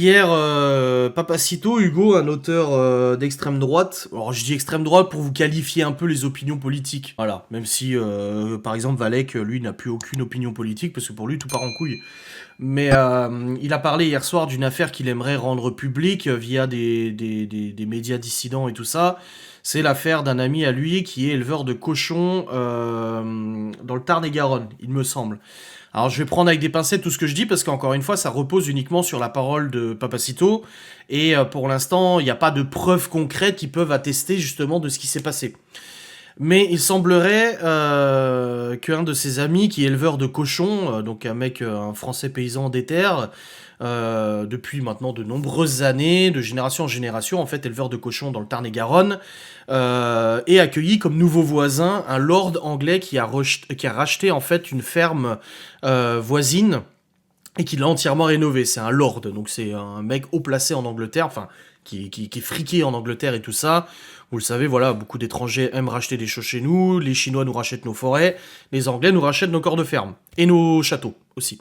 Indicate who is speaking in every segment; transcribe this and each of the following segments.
Speaker 1: hier, Papacito, Hugo, un auteur d'extrême droite. Alors je dis extrême droite pour vous qualifier un peu les opinions politiques. Voilà, même si par exemple Valek, lui, n'a plus aucune opinion politique parce que pour lui tout part en couille. Mais il a parlé hier soir d'une affaire qu'il aimerait rendre publique via des médias dissidents et tout ça. C'est l'affaire d'un ami à lui qui est éleveur de cochons dans le Tarn-et-Garonne, il me semble. Alors je vais prendre avec des pincettes tout ce que je dis parce qu'encore une fois ça repose uniquement sur la parole de Papacito et pour l'instant il n'y a pas de preuves concrètes qui peuvent attester justement de ce qui s'est passé. Mais il semblerait qu'un de ses amis qui est éleveur de cochons, donc un mec, un français paysan déter, depuis maintenant de nombreuses années, de génération en génération, en fait éleveur de cochons dans le Tarn-et-Garonne, est accueilli comme nouveau voisin un lord anglais qui a racheté en fait une ferme voisine et qui l'a entièrement rénové. C'est un lord, donc c'est un mec haut placé en Angleterre, enfin, qui est friqué en Angleterre et tout ça. Vous le savez, voilà, beaucoup d'étrangers aiment racheter des choses chez nous, les Chinois nous rachètent nos forêts, les Anglais nous rachètent nos corps de ferme, et nos châteaux aussi.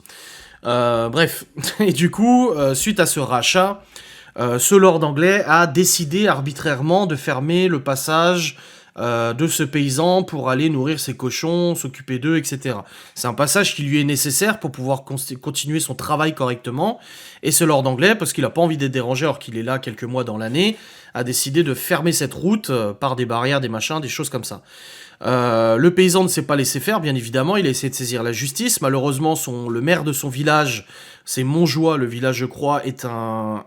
Speaker 1: Bref, et du coup, suite à ce rachat, ce lord anglais a décidé arbitrairement de fermer le passage de ce paysan pour aller nourrir ses cochons, s'occuper d'eux, etc. C'est un passage qui lui est nécessaire pour pouvoir continuer son travail correctement. Et ce lord anglais, parce qu'il n'a pas envie d'être dérangé alors qu'il est là quelques mois dans l'année, a décidé de fermer cette route par des barrières, des machins, des choses comme ça. Le paysan ne s'est pas laissé faire, bien évidemment, il a essayé de saisir la justice. Malheureusement, le maire de son village, c'est Montjoie, le village je crois, est un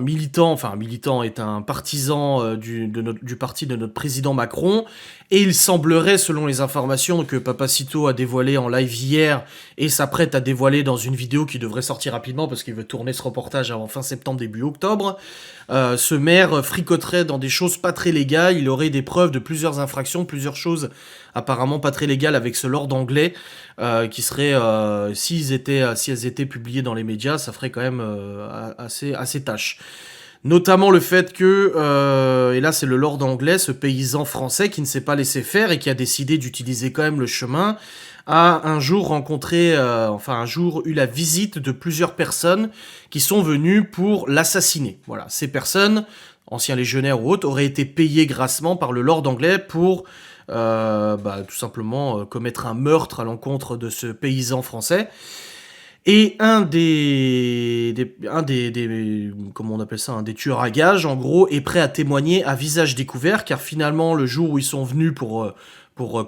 Speaker 1: militant, enfin un militant, est un partisan du parti de notre président Macron, et il semblerait, selon les informations que Papacito a dévoilées en live hier, et s'apprête à dévoiler dans une vidéo qui devrait sortir rapidement, parce qu'il veut tourner ce reportage avant fin septembre, début octobre, ce maire fricoterait dans des choses pas très légales, il aurait des preuves de plusieurs infractions, plusieurs choses apparemment pas très légales avec ce lord anglais, qui serait, si elles étaient publiées dans les médias, ça ferait quand même assez tâche. Notamment le fait que, et là c'est le lord anglais, ce paysan français qui ne s'est pas laissé faire et qui a décidé d'utiliser quand même le chemin, a un jour un jour eu la visite de plusieurs personnes qui sont venues pour l'assassiner. Voilà, ces personnes, anciens légionnaires ou autres, auraient été payées grassement par le lord anglais pour tout simplement commettre un meurtre à l'encontre de ce paysan français. Et comment on appelle ça, un des tueurs à gages, en gros, est prêt à témoigner à visage découvert, car finalement, le jour où ils sont venus pour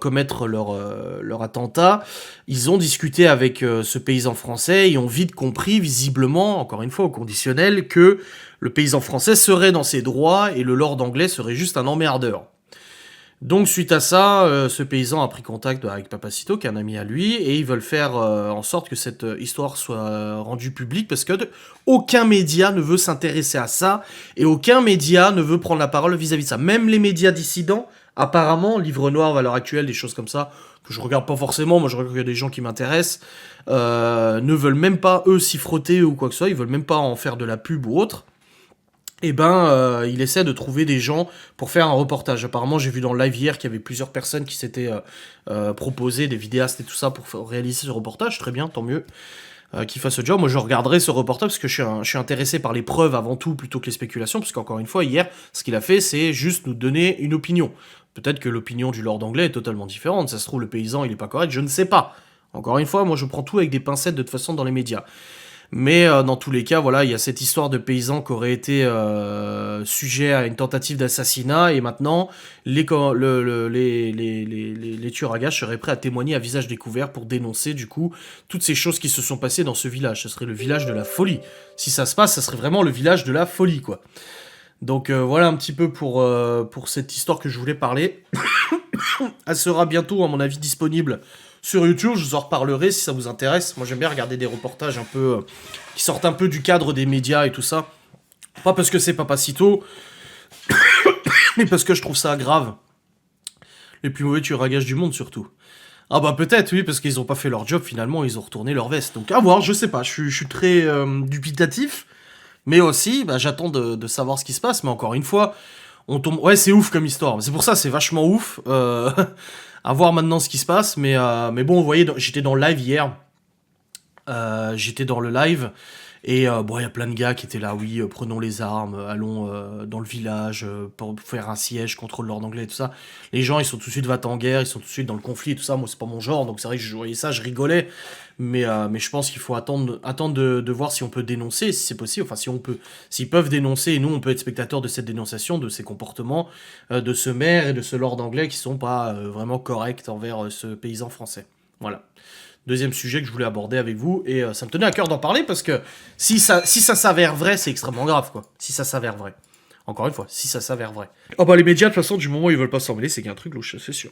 Speaker 1: commettre leur attentat, ils ont discuté avec ce paysan français et ont vite compris, visiblement, encore une fois au conditionnel, que le paysan français serait dans ses droits et le lord anglais serait juste un emmerdeur. Donc suite à ça, ce paysan a pris contact avec Papacito, qui est un ami à lui, et ils veulent faire en sorte que cette histoire soit rendue publique, parce que aucun média ne veut s'intéresser à ça, et aucun média ne veut prendre la parole vis-à-vis de ça. Même les médias dissidents, apparemment, Livre Noir, Valeurs Actuelles, des choses comme ça, que je regarde pas forcément, moi je regarde qu'il y a des gens qui m'intéressent, ne veulent même pas, eux, s'y frotter ou quoi que ce soit, ils veulent même pas en faire de la pub ou autre. Et il essaie de trouver des gens pour faire un reportage. Apparemment, j'ai vu dans le live hier qu'il y avait plusieurs personnes qui s'étaient proposées, des vidéastes et tout ça, pour réaliser ce reportage. Très bien, tant mieux qu'il fasse ce job. Moi, je regarderai ce reportage parce que je suis intéressé par les preuves avant tout, plutôt que les spéculations, parce qu'encore une fois, hier, ce qu'il a fait, c'est juste nous donner une opinion. Peut-être que l'opinion du lord anglais est totalement différente. Ça se trouve, le paysan, il est pas correct, je ne sais pas. Encore une fois, moi, je prends tout avec des pincettes de toute façon dans les médias. Mais dans tous les cas, voilà, il y a cette histoire de paysan qui aurait été sujet à une tentative d'assassinat, et maintenant, les tueurs à gages seraient prêts à témoigner à visage découvert pour dénoncer, du coup, toutes ces choses qui se sont passées dans ce village. Ce serait le village de la folie. Si ça se passe, ça serait vraiment le village de la folie, quoi. Donc voilà un petit peu pour cette histoire que je voulais parler. Elle sera bientôt, à mon avis, disponible sur YouTube. Je vous en reparlerai si ça vous intéresse. Moi, j'aime bien regarder des reportages un peu qui sortent un peu du cadre des médias et tout ça. Pas parce que c'est Papacito, mais parce que je trouve ça grave. Les plus mauvais tueurs à gages du monde, surtout. Ah bah peut-être, oui, parce qu'ils ont pas fait leur job, finalement, ils ont retourné leur veste. Donc à voir, je sais pas, je suis très dubitatif. Mais aussi, j'attends de savoir ce qui se passe. Mais encore une fois, on tombe... Ouais, c'est ouf comme histoire. C'est pour ça, c'est vachement ouf. À voir maintenant ce qui se passe. Mais bon, vous voyez, j'étais dans le live hier. J'étais dans le live et bon, il y a plein de gars qui étaient là, oui, prenons les armes, allons dans le village pour faire un siège contre le Lord anglais et tout ça. Les gens, ils sont tout de suite va en guerre, ils sont tout de suite dans le conflit et tout ça. Moi, c'est pas mon genre, donc c'est vrai que je voyais ça, je rigolais. Mais je pense qu'il faut attendre de voir si on peut dénoncer, si c'est possible, enfin si on peut, s'ils peuvent dénoncer, et nous on peut être spectateurs de cette dénonciation, de ces comportements, de ce maire et de ce Lord anglais qui sont pas vraiment corrects envers ce paysan français. Voilà. Deuxième sujet que je voulais aborder avec vous, et ça me tenait à cœur d'en parler parce que si ça s'avère vrai, c'est extrêmement grave, quoi. Si ça s'avère vrai. Encore une fois, si ça s'avère vrai. Oh bah les médias, de toute façon, du moment où ils veulent pas s'en mêler, c'est qu'il y a un truc louche, c'est sûr.